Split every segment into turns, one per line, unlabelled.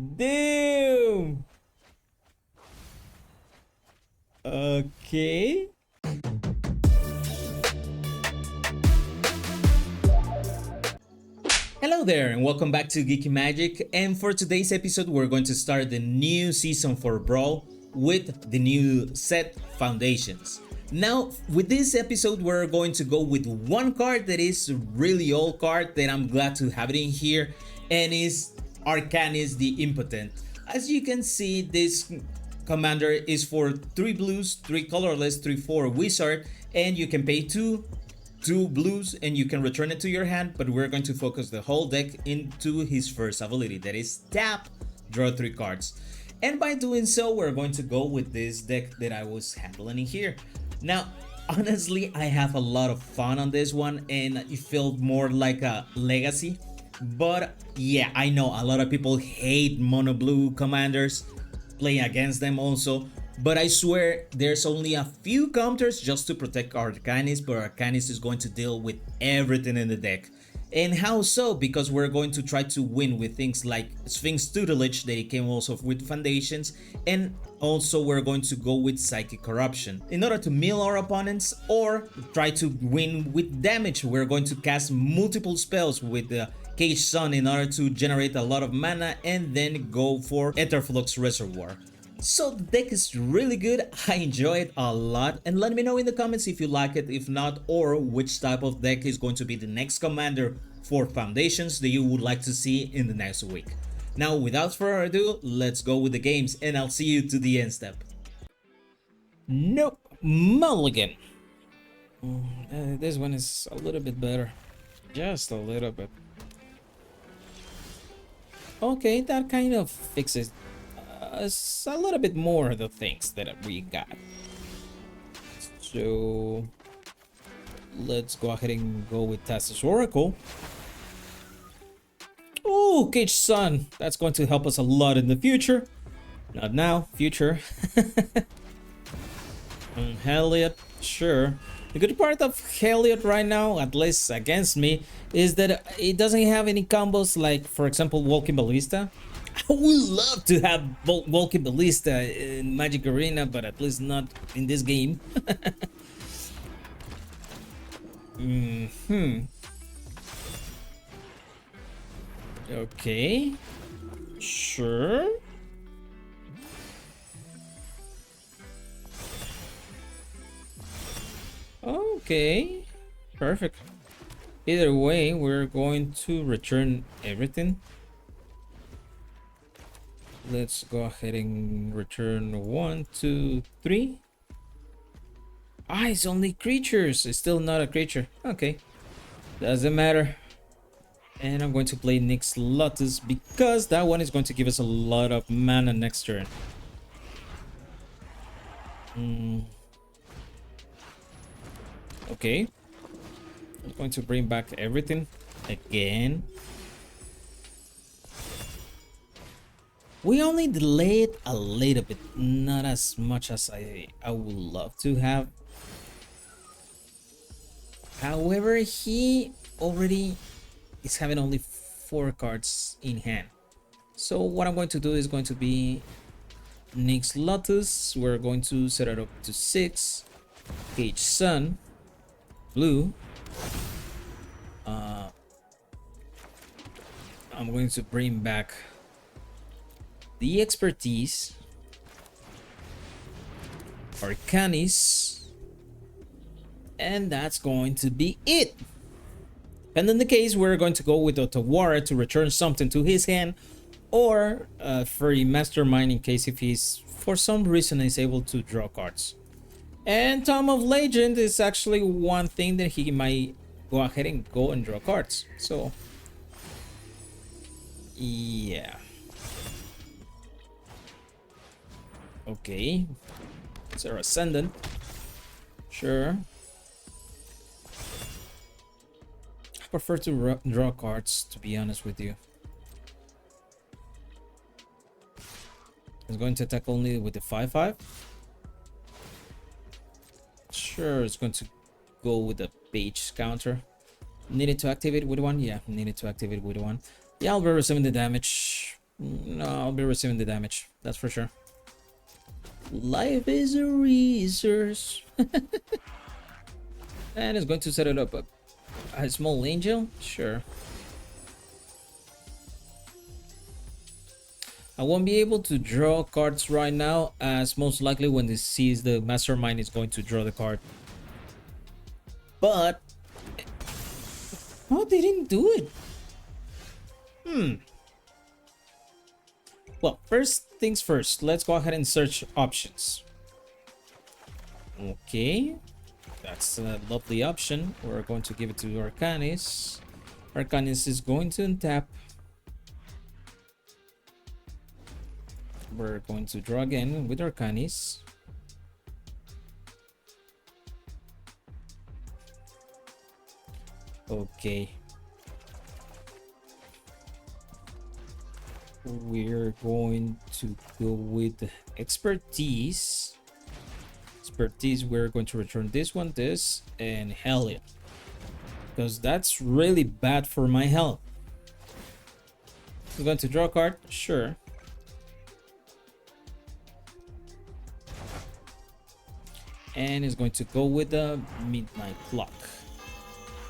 Damn. Okay. Hello there and welcome back to GeekyMagic, and for today's episode we're going to start the new season for Brawl with the new set Foundations. Now with this episode we're going to go with one card that is a really old card that I'm glad to have it in here, and is Arcanis the Impotent. As you can see, this commander is for 3 blues, 3 colorless, 3/4 wizard, and you can pay 2 blues and you can return it to your hand, but we're going to focus the whole deck into his first ability, that is tap, draw 3 cards. And by doing so we're going to go with this deck that I was handling in here. Now honestly I have a lot of fun on this one and it felt more like a legacy, but yeah, I know a lot of people hate mono blue commanders, playing against them also, but I swear there's only a few counters just to protect Arcanis, but Arcanis is going to deal with everything in the deck. And how so? Because we're going to try to win with things like Sphinx Tutelage that it came also with Foundations, and also we're going to go with Psychic Corruption in order to mill our opponents or try to win with damage. We're going to cast multiple spells with the Cage Sun in order to generate a lot of mana and then go for Etherflux Reservoir. So the deck is really good, I enjoy it a lot, and let me know in the comments if you like it, if not, or which type of deck is going to be the next commander for Foundations that you would like to see in the next week. Now without further ado, let's go with the games and I'll see you to the end step. Nope, mulligan. This one is a little bit better, just a little bit. Okay, that kind of fixes a little bit more of the things that we got. So let's go ahead and go with Tassa's Oracle. Oh, Cage Sun, that's going to help us a lot in the future. Not now, future. And Heliod, sure. The good part of Heliod right now, at least against me, is that it doesn't have any combos like, for example, Walking Ballista. I would love to have Walking Ballista in Magic Arena, but at least not in this game. Okay. Sure. Okay. Perfect. Either way, we're going to return everything. Let's go ahead and return 1, 2, 3. Ah, it's only creatures. It's still not a creature. Okay. Doesn't matter. And I'm going to play Nyx Lotus because that one is going to give us a lot of mana next turn. Okay. I'm going to bring back everything again. We only delayed a little bit, not as much as I would love to have. However, he already is having only 4 cards in hand. So what I'm going to do is going to be Nyx Lotus. We're going to set it up to 6. Cage Sun, blue. I'm going to bring back the Expertise, Arcanis, and that's going to be it. And in the case, we're going to go with Otawara to return something to his hand, or Furry Mastermind in case if he's for some reason is able to draw cards. And Tome of Legend is actually one thing that he might go ahead and go and draw cards. So yeah. Okay, it's our Ascendant. Sure. I prefer to draw cards, to be honest with you. It's going to attack only with the 5/5. Sure, it's going to go with the page counter. Needed to activate with 1? Yeah, needed to activate with 1. Yeah, I'll be receiving the damage. No, I'll be receiving the damage. That's for sure. Life is a resource. And it's going to set it up a small angel. Sure. I won't be able to draw cards right now, as most likely when this sees the mastermind is going to draw the card. But oh, they didn't do it. Well, first things first, let's go ahead and search options. Okay, that's a lovely option. We're going to give it to Arcanis. Arcanis is going to untap. We're going to draw again with Arcanis. Okay. We're going to go with expertise. Expertise, we're going to return this one, this, and Heliod. Because that's really bad for my health. We're going to draw a card, sure. And it's going to go with the midnight clock.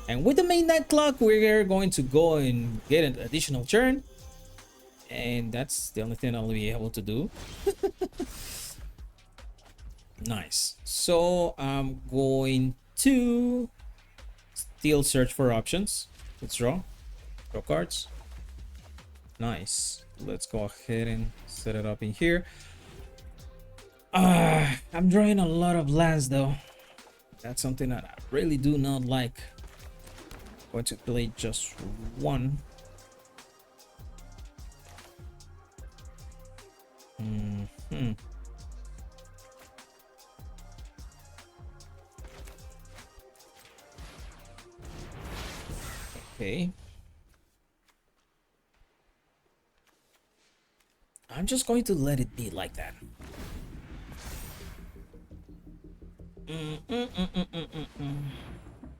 And with the midnight clock, we're going to go and get an additional turn. And that's the only thing I'll be able to do. Nice. So I'm going to still search for options. Let's draw. Draw cards. Nice. Let's go ahead and set it up in here. I'm drawing a lot of lands though. That's something that I really do not like. I'm going to play just one. Okay. I'm just going to let it be like that.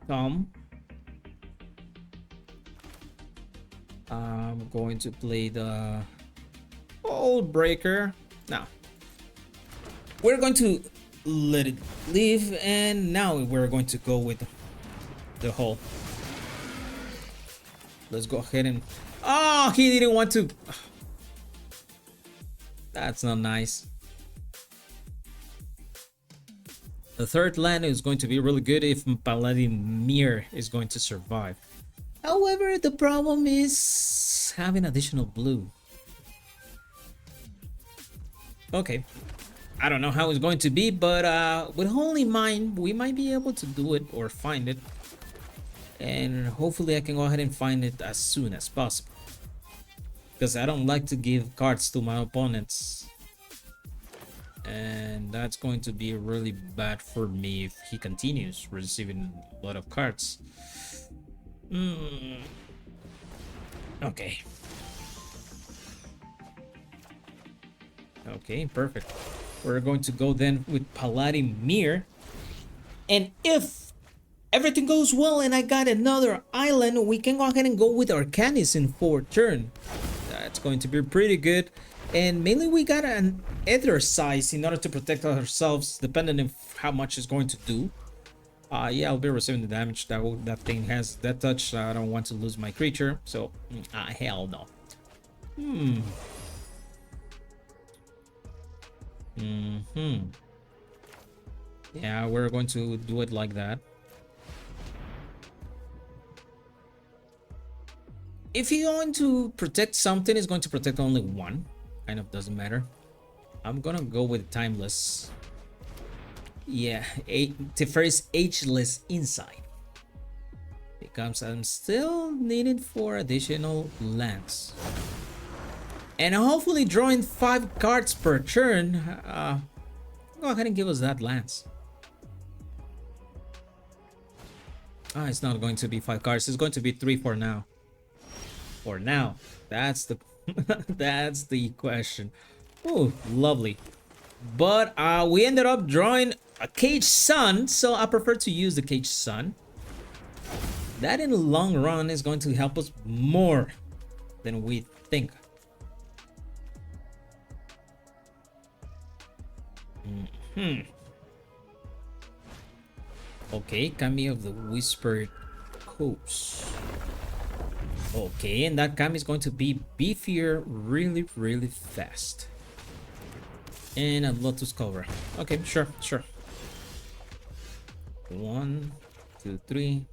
Come. I'm going to play the old breaker. Now we're going to let it leave, and now we're going to go with the hole. Let's go ahead and oh, he didn't want to. That's not nice. The third land is going to be really good if Paladin Mir is going to survive. However, the problem is having additional blue. Okay, I don't know how it's going to be, but with Holy Mind, we might be able to do it or find it. And hopefully I can go ahead and find it as soon as possible. Because I don't like to give cards to my opponents. And that's going to be really bad for me if he continues receiving a lot of cards. Okay. Okay, perfect. We're going to go then with Paladin Mir. And if everything goes well and I got another island, we can go ahead and go with Arcanis in 4th turn. That's going to be pretty good. And mainly we got an Ether size in order to protect ourselves, depending on how much it's going to do. Yeah, I'll be receiving the damage that thing has. That touch, I don't want to lose my creature. So, hell no. Yeah, we're going to do it like that. If you're going to protect something, it's going to protect only one. Kind of doesn't matter. I'm gonna go with Timeless. Yeah, the first Ageless Insight. Because I'm still needed for additional lands. And hopefully drawing 5 cards per turn. Go ahead and give us that lands. It's not going to be 5 cards. It's going to be 3 for now. For now. That's the that's the question. Oh, lovely. But we ended up drawing a Caged Sun, so I prefer to use the Caged Sun. That in the long run is going to help us more than we think. Okay, Kami of the Whispered Coast. Okay, and that Kami is going to be beefier really, really fast. And a Lotus Cobra. Okay, sure. 1, 2, 3.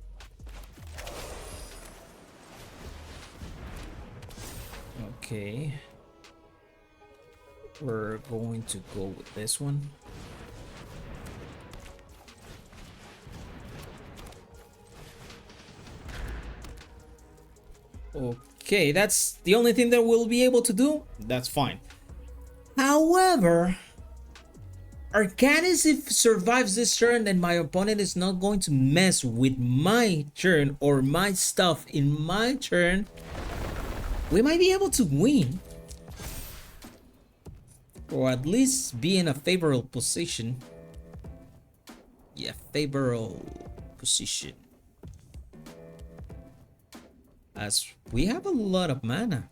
Okay. We're going to go with this one. Okay, that's the only thing that we'll be able to do. That's fine. However, Arcanis, if survives this turn, then my opponent is not going to mess with my turn or my stuff in my turn. We might be able to win, or at least be in a favorable position. Yeah, favorable position. As we have a lot of mana.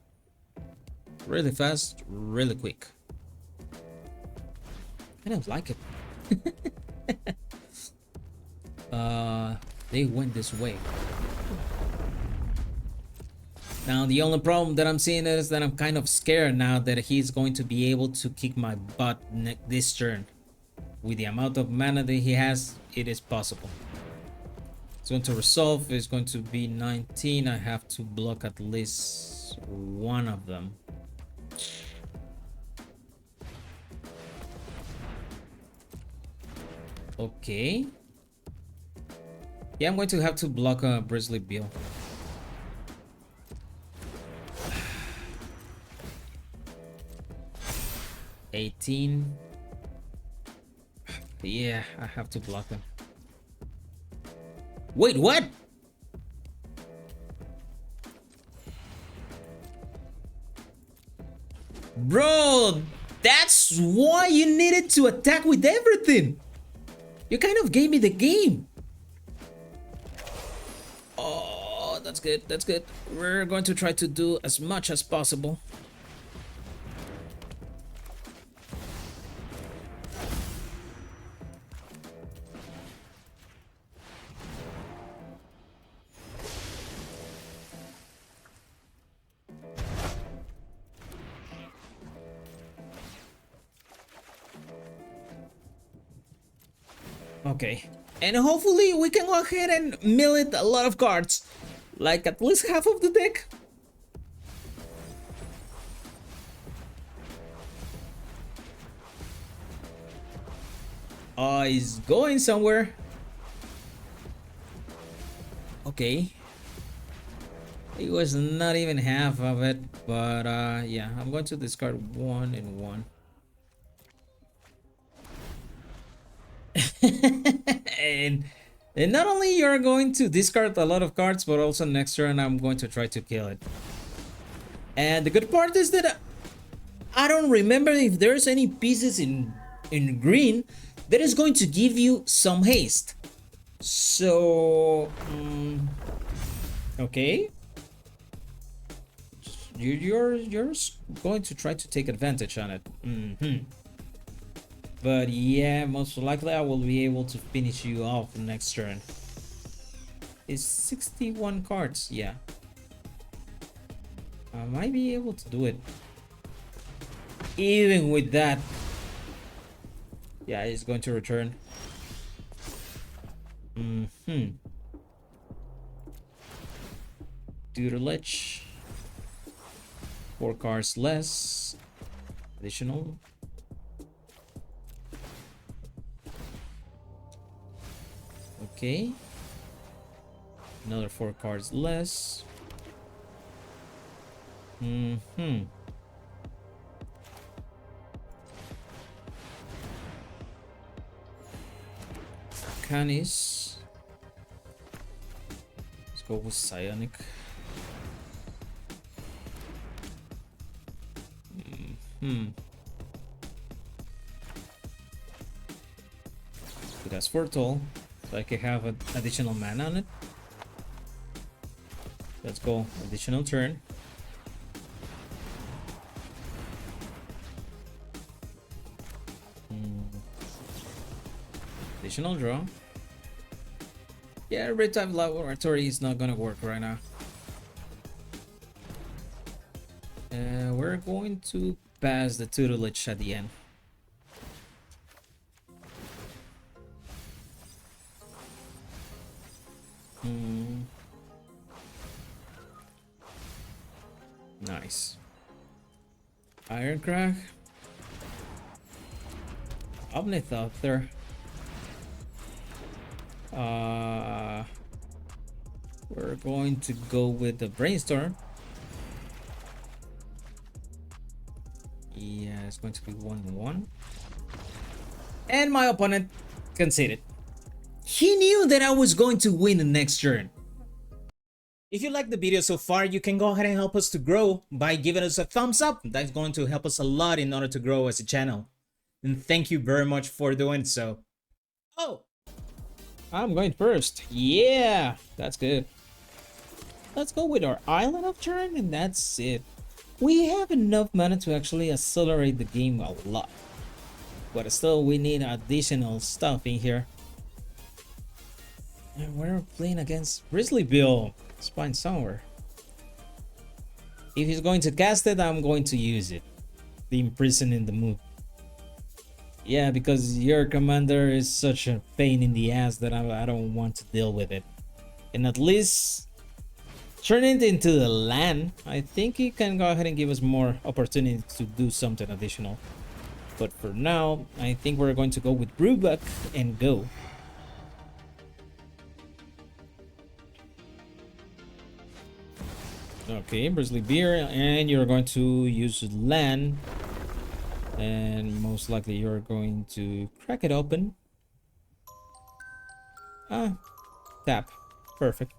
Really fast, really quick. I don't like it. They went this way. Now the only problem that I'm seeing is that I'm kind of scared now that he's going to be able to kick my butt this turn. With the amount of mana that he has, it is possible. It's going to resolve. It's going to be 19. I have to block at least one of them. Okay. Yeah, I'm going to have to block a Bristly Bill. $18. Yeah, I have to block him. Wait, what? Bro, that's why you needed to attack with everything. You kind of gave me the game. Oh, that's good. That's good. We're going to try to do as much as possible. Okay, and hopefully we can go ahead and mill it a lot of cards, like at least half of the deck. He's going somewhere. Okay, it was not even half of it, but yeah, I'm going to discard 1 and 1. and not only you're going to discard a lot of cards, but also next turn I'm going to try to kill it. And the good part is that I don't remember if there's any pieces in green that is going to give you some haste. So okay, you're going to try to take advantage on it. But yeah, most likely I will be able to finish you off next turn. It's 61 cards, yeah. I might be able to do it. Even with that. Yeah, it's going to return. Tutelage. 4 cards less. Additional. Okay. Another 4 cards less. Arcanis. Let's go with Psionic. It has Fortol, so I can have an additional mana on it. Let's go, additional turn. Additional draw. Yeah, red type laboratory is not gonna work right now. We're going to pass the tutelage at the end. Nice. Ironcrack. Omnipotent. We're going to go with the brainstorm. Yeah, it's going to be 1-1. And my opponent conceded. He knew that I was going to win the next turn. If you like the video so far, you can go ahead and help us to grow by giving us a thumbs up. That's going to help us a lot in order to grow as a channel. And thank you very much for doing so. Oh, I'm going first. Yeah, that's good. Let's go with our Island of turn, and that's it. We have enough mana to actually accelerate the game a lot. But still, we need additional stuff in here. And we're playing against Bristly Bill. Spine Sower. If he's going to cast it, I'm going to use it. The Imprison in the Moon. Yeah, because your commander is such a pain in the ass that I don't want to deal with it. And at least turn it into the land. I think he can go ahead and give us more opportunity to do something additional. But for now, I think we're going to go with Brewbuck and go. Okay, Bristly Beer, and you're going to use land. And most likely you're going to crack it open. Tap. Perfect.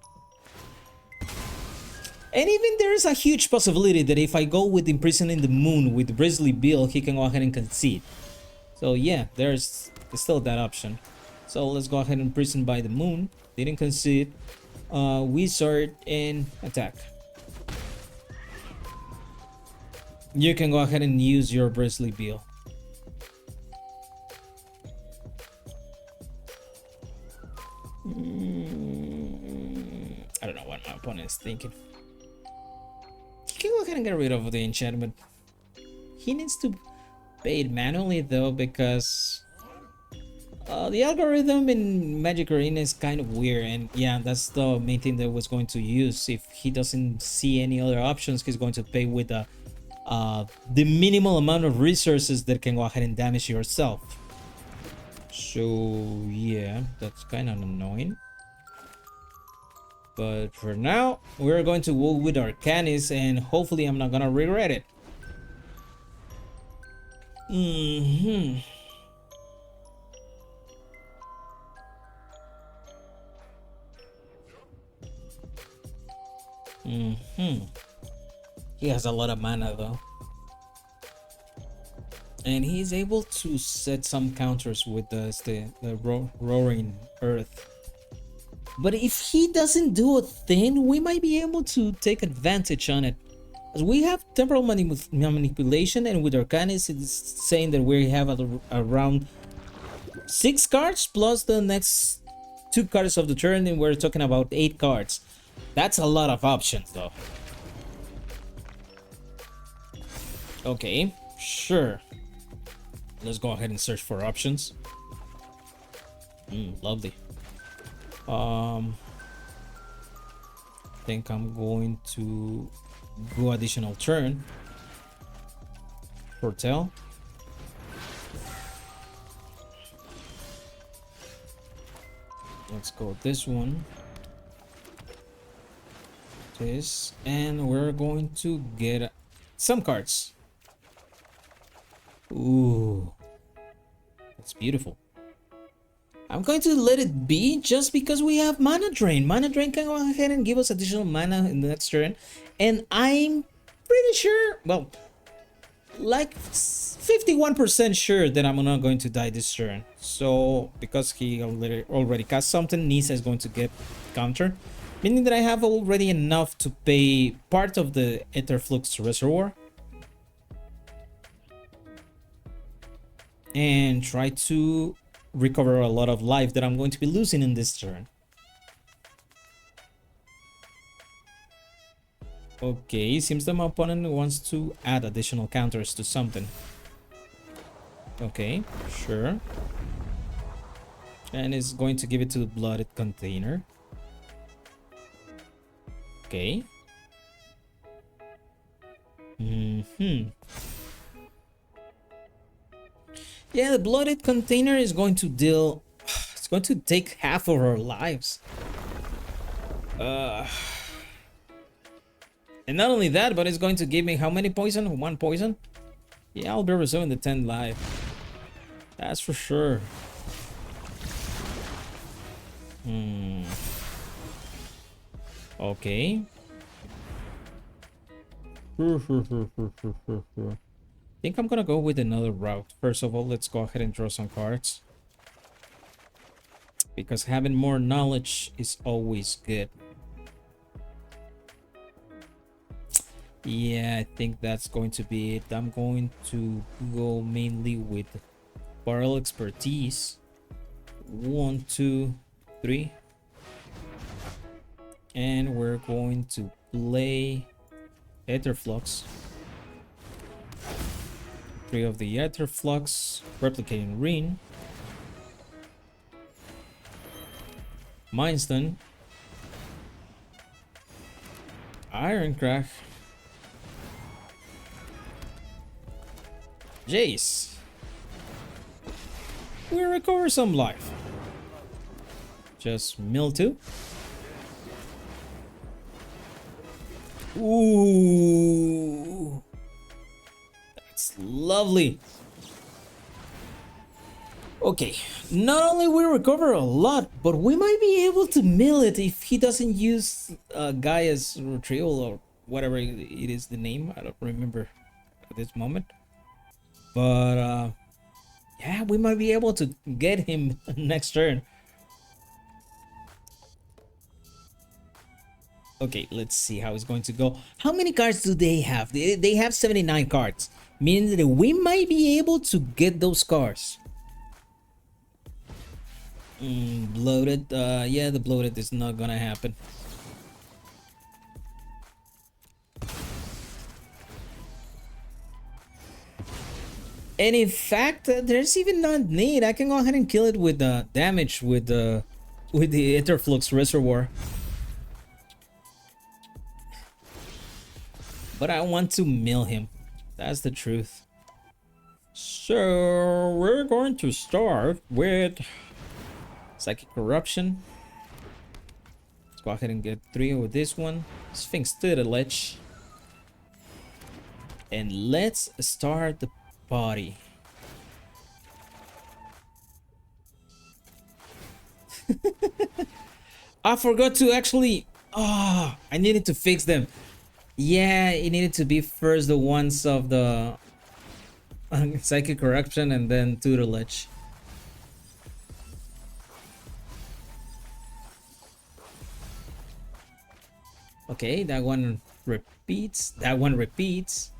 And even there's a huge possibility that if I go with Imprisoning the Moon with Bristly Bill, he can go ahead and concede. So yeah, there's still that option. So let's go ahead and Imprison by the Moon. Didn't concede. Wizard and attack. You can go ahead and use your Bristly Bill. I don't know what my opponent is thinking. He can go ahead and get rid of the enchantment. He needs to pay it manually though, because the algorithm in Magic Arena is kind of weird, and yeah, that's the main thing that was going to use. If he doesn't see any other options, he's going to pay with the minimal amount of resources that can go ahead and damage yourself. So yeah, that's kind of annoying. But for now, we're going to go with Arcanis, and hopefully I'm not gonna regret it. He has a lot of mana though. And he's able to set some counters with the roaring earth. But if he doesn't do a thing, we might be able to take advantage on it. As we have temporal manipulation, and with Arcanis it's saying that we have around 6 cards plus the next 2 cards of the turn, and we're talking about 8 cards. That's a lot of options though. Okay, sure. Let's go ahead and search for options. Lovely. I think I'm going to go additional turn. Foretell. Let's go this one. This, and we're going to get some cards. Ooh, that's beautiful. I'm going to let it be just because we have Mana Drain. Mana Drain can go ahead and give us additional mana in the next turn. And I'm pretty sure, well, like 51% sure that I'm not going to die this turn. So, because he already cast something, Nisa is going to get counter. Meaning that I have already enough to pay part of the Etherflux Reservoir. And try to recover a lot of life that I'm going to be losing in this turn. Okay, seems that my opponent wants to add additional counters to something. Okay, sure. And is going to give it to the blooded container. Okay. Yeah, the blooded container is going to deal... It's going to take half of our lives. And not only that, but it's going to give me how many poison? 1 poison? Yeah, I'll be resuming the 10 life. That's for sure. Okay. I think I'm gonna go with another route. First of all, let's go ahead and draw some cards. Because having more knowledge is always good. Yeah, I think that's going to be it. I'm going to go mainly with Barrel Expertise. 1, 2, 3. And we're going to play Aetherflux. 3 of the Aetherflux, Replicating Ring, Mindstone, Ironcraft, Jace. We recover some life. Just mill 2. Ooh, that's lovely. Okay, not only we recover a lot, but we might be able to mill it if he doesn't use Gaia's Retrieval or whatever it is the name. I don't remember at this moment. But yeah, we might be able to get him next turn. Okay, let's see how it's going to go. How many cards do they have? They have 79 cards, meaning that we might be able to get those cards. Bloated. Yeah, the bloated is not gonna happen. And in fact, there's even not need. I can go ahead and kill it with damage with the Aetherflux Reservoir. But I want to mill him. That's the truth. So we're going to start with Psychic Corruption. Let's go ahead and get 3 with this one. Sphinx Tutelage. And let's start the party. I forgot to actually... I needed to fix them. Yeah, it needed to be first the ones of the Psychic Corruption and then Tutelage. Okay, that one repeats. That one repeats.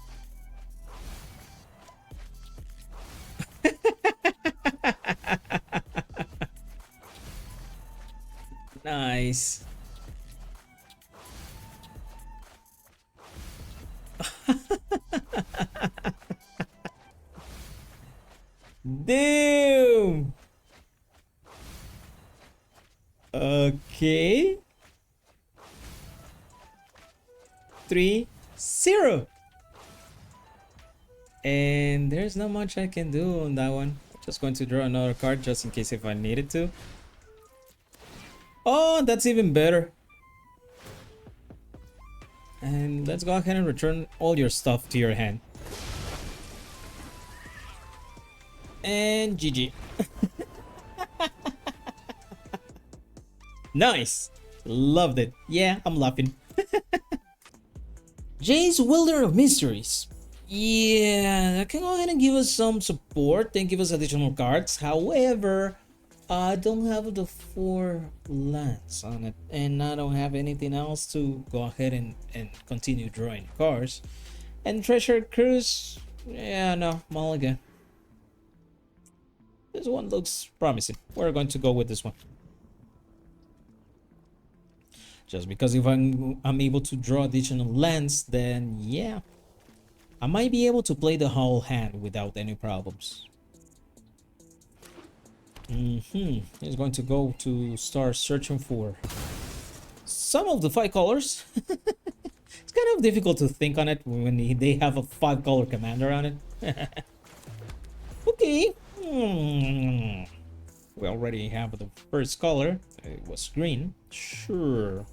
Nice. Damn. Okay. 3-0. And there's not much I can do on that one. Just going to draw another card just in case if I needed to. Oh, that's even better. And let's go ahead and return all your stuff to your hand. And GG. Nice. Loved it. Yeah, I'm laughing. Jace, Wielder of Mysteries. Yeah, that can go ahead and give us some support and give us additional cards. However, I don't have the 4 lands on it, and I don't have anything else to go ahead and continue drawing cards. And Treasure Cruise, yeah, no, mulligan. Just This one looks promising. We're going to go with this one. Just because if I'm able to draw additional lands, then yeah, I might be able to play the whole hand without any problems. He's going to go to start searching for some of the 5 colors. It's kind of difficult to think on it when they have a 5-color commander on it. Okay. We already have the first color. It was green. Sure.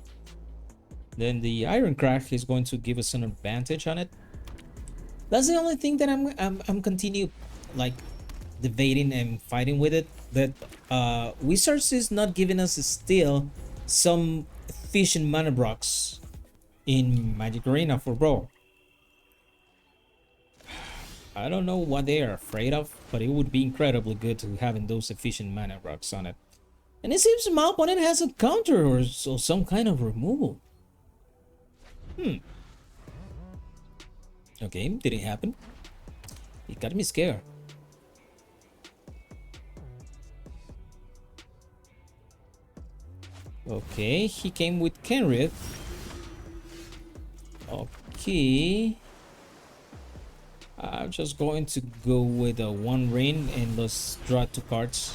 Then the Iron Crack is going to give us an advantage on it. That's the only thing that I'm continue like debating and fighting with it. That Wizards is not giving us still some efficient mana blocks in Magic Arena for Brawl. I don't know what they are afraid of, but it would be incredibly good to having those efficient mana blocks on it. And it seems my opponent has a counter or some kind of removal. Okay, didn't happen. It got me scared. Okay, he came with Kenrith. Okay. I'm just going to go with a 1 ring and let's draw 2 cards.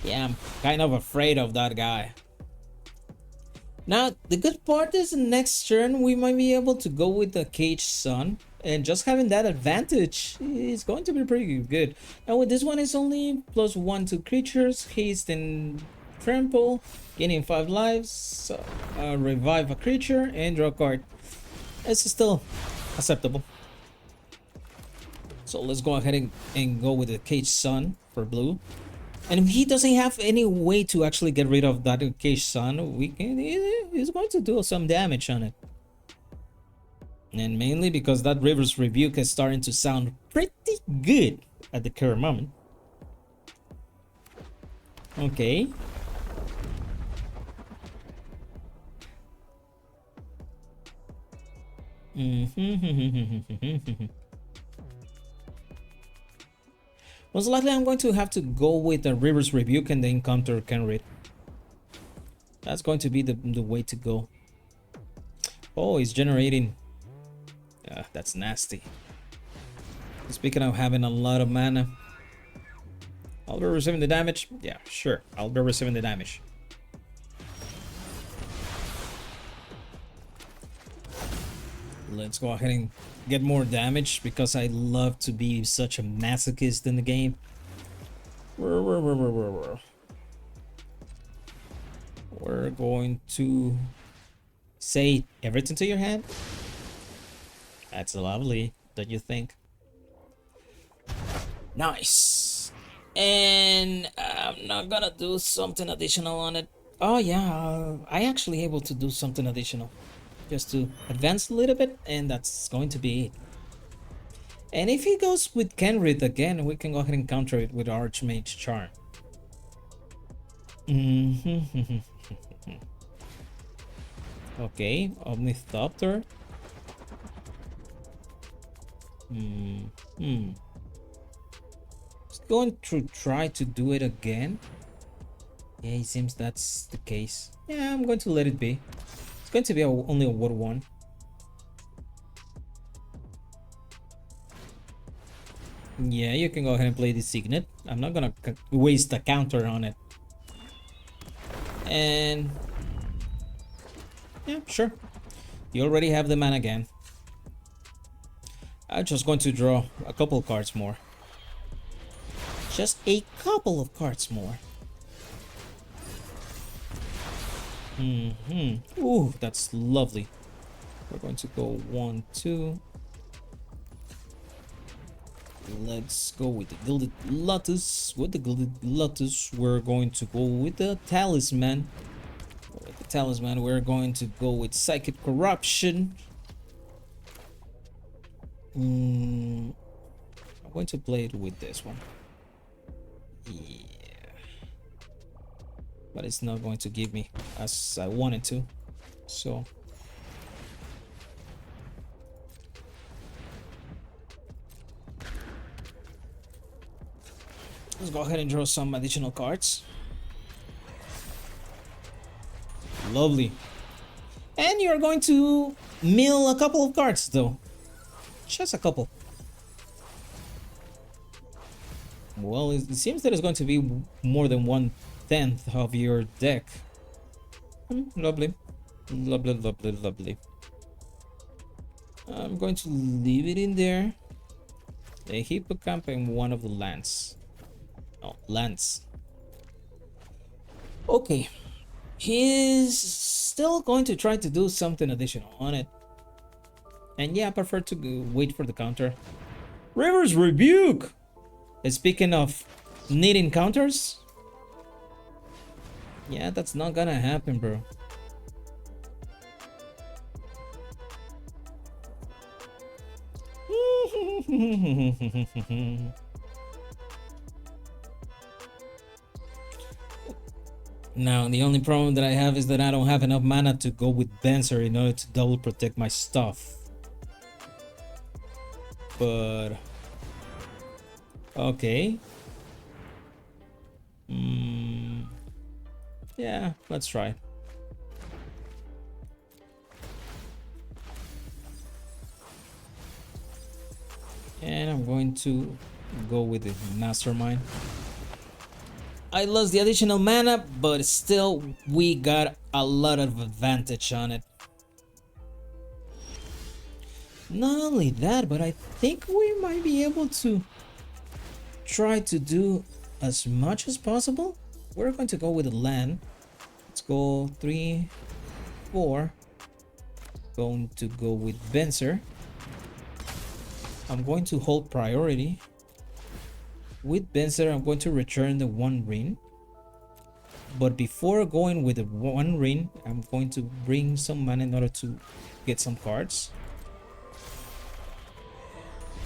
Yeah, I'm kind of afraid of that guy. Now, the good part is next turn we might be able to go with the Caged Sun. And just having that advantage is going to be pretty good. And with this one, it's only +1 to creatures, haste and trample, gaining 5 lives, revive a creature, and draw a card. It's still acceptable. So let's go ahead and go with the Caged Sun for blue. And if he doesn't have any way to actually get rid of that Caged Sun, he's going to do some damage on it. And mainly because that River's Rebuke is starting to sound pretty good at the current moment. Okay. Most likely I'm going to have to go with the River's Rebuke and then counter Kenrith. That's going to be the way to go. Oh, he's generating. That's nasty. Speaking of having a lot of mana, I'll be receiving the damage. Yeah, sure. I'll be receiving the damage. Let's go ahead and get more damage because I love to be such a masochist in the game. We're going to say everything to your hand. That's lovely, don't you think? Nice. And I'm not gonna do something additional on it. Oh yeah, I actually able to do something additional. Just to advance a little bit, and that's going to be it. And if he goes with Kenrith again, we can go ahead and counter it with Archmage Charm. Okay, Omnithopter. Just going to try to do it again. Yeah, it seems that's the case. Yeah, I'm going to let it be. It's going to be only a 1/1. Yeah, you can go ahead and play the Signet. I'm not gonna waste a counter on it. And yeah, sure. You already have the mana again. I'm just going to draw a couple of cards more. Just a couple of cards more. Ooh, that's lovely. We're going to go 1, 2. Let's go with the Gilded Lotus. With the Gilded Lotus, we're going to go with the Talisman. With the Talisman, we're going to go with Psychic Corruption. I'm going to play it with this one. Yeah. But it's not going to give me as I wanted to. So Let's go ahead and draw some additional cards. Lovely. And you're going to mill a couple of cards though. Just a couple. Well, it seems that it's going to be more than 1/10 of your deck. Lovely. Lovely, lovely, lovely. I'm going to leave it in there. A hippocamp and one of the lands. Oh, lands. Okay. He's still going to try to do something additional on it. And yeah, I prefer to wait for the counter. River's Rebuke! Speaking of needing counters. Yeah, that's not gonna happen, bro. Now, the only problem that I have is that I don't have enough mana to go with Benzer in order to double protect my stuff. But... okay. Yeah, let's try. And I'm going to go with the Mastermind. I lost the additional mana, but still we got a lot of advantage on it. Not only that, but I think we might be able to try to do as much as possible. We're going to go with the land. Let's go 3, 4. Going to go with Benzer. I'm going to hold priority. With Benzer, I'm going to return the 1 ring. But before going with the 1 ring, I'm going to bring some mana in order to get some cards.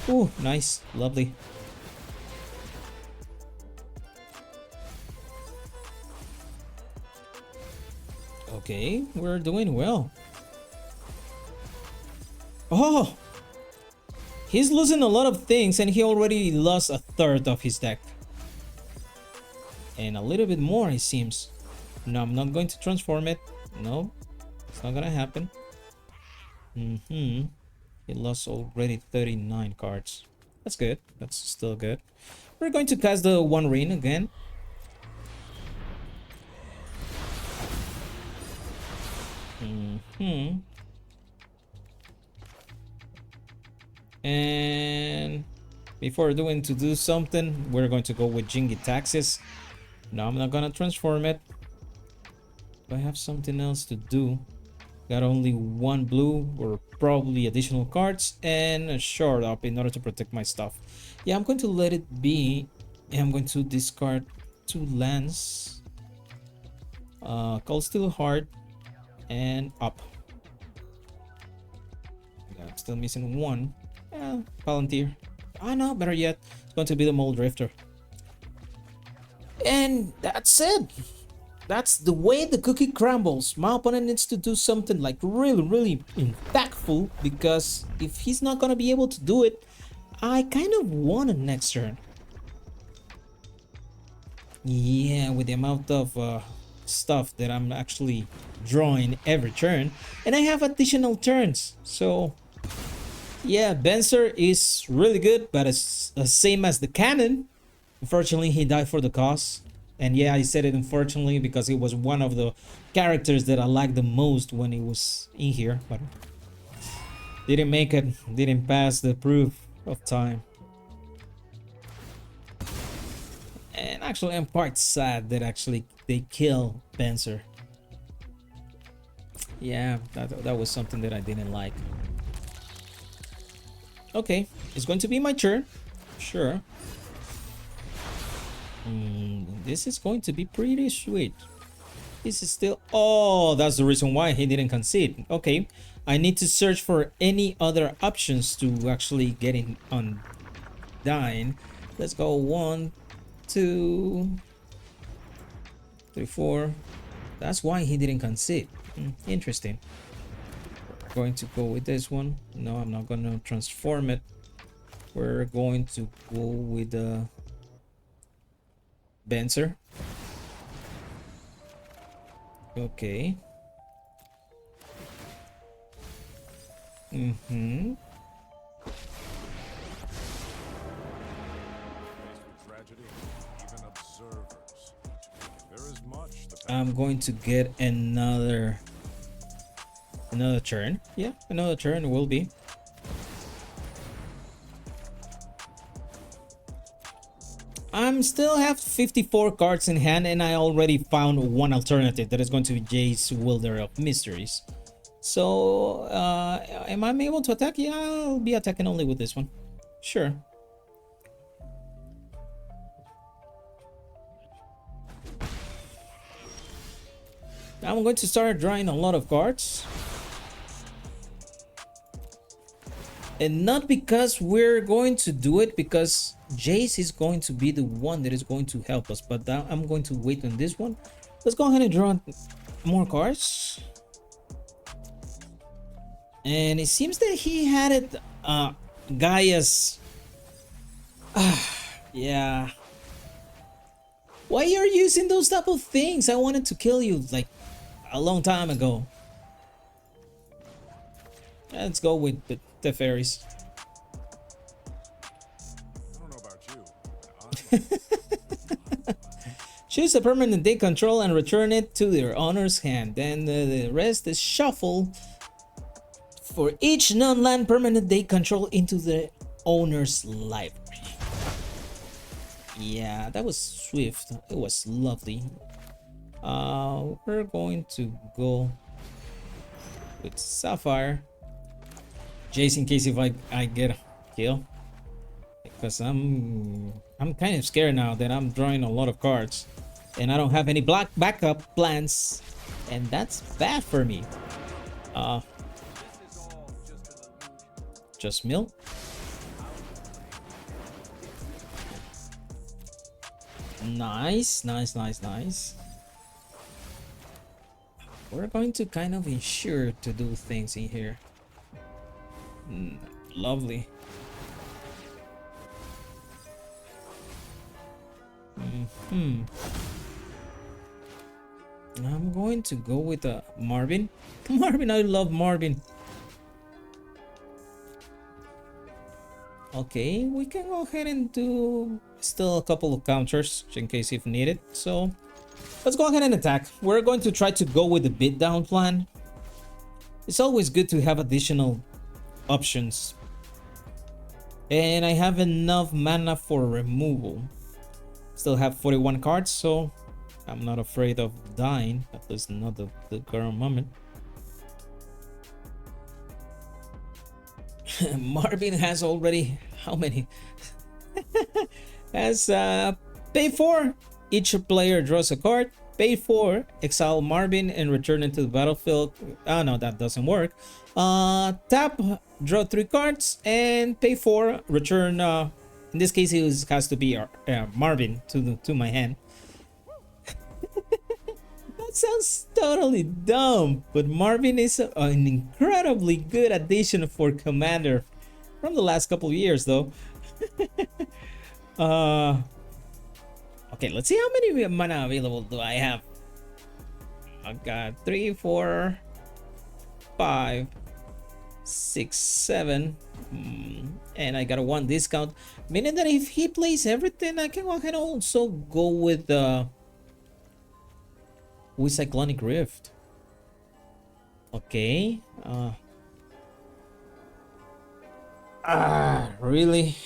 Oh, nice. Lovely. Okay, we're doing well. Oh! He's losing a lot of things and he already lost a third of his deck. And a little bit more, it seems. No, I'm not going to transform it. No, it's not gonna happen. He lost already 39 cards. That's good. That's still good. We're going to cast the 1 ring again. And before to do something, we're going to go with Jingy Taxes. No, I'm not gonna transform it. I have something else to do. Got only 1 blue or probably additional cards and a short up in order to protect my stuff. Yeah, I'm going to let it be. And I'm going to discard 2 lands. Cold Steel Heart and up. Yeah, I'm still missing 1. Yeah, Palantir. No, better yet, it's going to be the Mold Drifter. And that's it. That's the way the cookie crumbles. My opponent needs to do something like really impactful, because if he's not gonna be able to do it, I kind of want it next turn. Yeah, with the amount of stuff that I'm actually drawing every turn, and I have additional turns, so yeah, Benzer is really good, but it's the same as the cannon. Unfortunately, he died for the cause. And yeah, I said it unfortunately because it was one of the characters that I liked the most when he was in here, but didn't make it, didn't pass the proof of time. And actually, I'm quite sad that actually they kill Benzer. Yeah, that was something that I didn't like. Okay, it's going to be my turn. Sure. This is going to be pretty sweet. This is still... oh, that's the reason why he didn't concede. Okay, I need to search for any other options to actually get in on dying. Let's go 1, 2, 3, 4. That's why he didn't concede. Interesting. Going to go with this one. No, I'm not gonna transform it. We're going to go with Benzer. Okay. I'm going to get another turn. Yeah, another turn will be. I'm still have 54 cards in hand, and I already found one alternative that is going to be Jace, Wielder of Mysteries. So, am I able to attack? Yeah, I'll be attacking only with this one. Sure. I'm going to start drawing a lot of cards. And not because we're going to do it, because Jace is going to be the one that is going to help us. But I'm going to wait on this one. Let's go ahead and draw more cards. And it seems that he had it, Gaia's. Yeah. Why are you using those type of things? I wanted to kill you like a long time ago. Let's go with the fairies.
I don't know about you.
Choose a permanent deck control and return it to their owner's hand. Then the rest is shuffle for each non-land permanent deck control into the owner's library. Yeah, that was swift. It was lovely. We're going to go with Sapphire. Jace, in case if I get a kill, because I'm kind of scared now that I'm drawing a lot of cards and I don't have any black backup plans, and that's bad for me. Just mill. Nice. We're going to kind of ensure to do things in here. Lovely. I'm going to go with Marvin. Marvin, I love Marvin. Okay, we can go ahead and do still a couple of counters in case if needed. So let's go ahead and attack. We're going to try to go with the beat down plan. It's always good to have additional options. And I have enough mana for removal. Still have 41 cards, so I'm not afraid of dying, at least not the current moment. Marvin has already, how many? Has pay 4, each player draws a card. Pay 4, exile Marvin and return it to the battlefield. Oh no, that doesn't work. Tap, draw 3 cards, and pay 4, return, in this case it has to be Marvin to my hand. That sounds totally dumb, but Marvin is an incredibly good addition for Commander from the last couple of years though. Okay, let's see how many mana available do I have. I've got 3, 4, 5, 6, 7, and I got a 1 discount, meaning that if he plays everything, I can go ahead and also go with Cyclonic Rift. Okay. Really?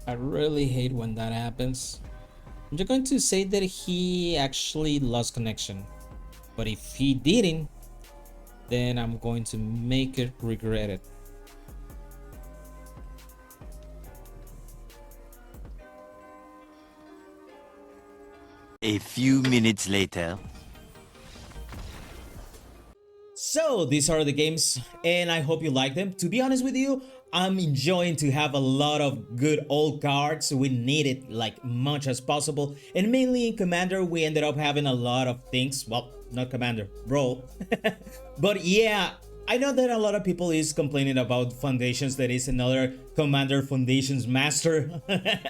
I really hate when that happens. I'm just going to say that he actually lost connection. But if he didn't, then I'm going to make it regret it.
A few minutes later.
So these are the games, and I hope you like them. To be honest with you, I'm enjoying to have a lot of good old cards. We need it like much as possible. And mainly in Commander, we ended up having a lot of things. Well, not Commander, Brawl. But yeah, I know that a lot of people is complaining about Foundations. That is another Commander Foundations Master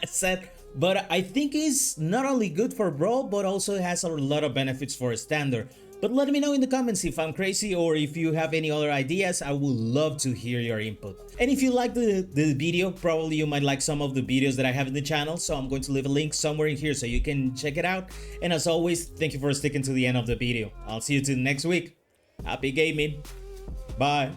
set. But I think it's not only good for Brawl, but also has a lot of benefits for Standard. But let me know in the comments if I'm crazy or if you have any other ideas. I would love to hear your input. And if you like the video, probably you might like some of the videos that I have in the channel. So I'm going to leave a link somewhere in here so you can check it out. And as always, thank you for sticking to the end of the video. I'll see you till next week. Happy gaming. Bye.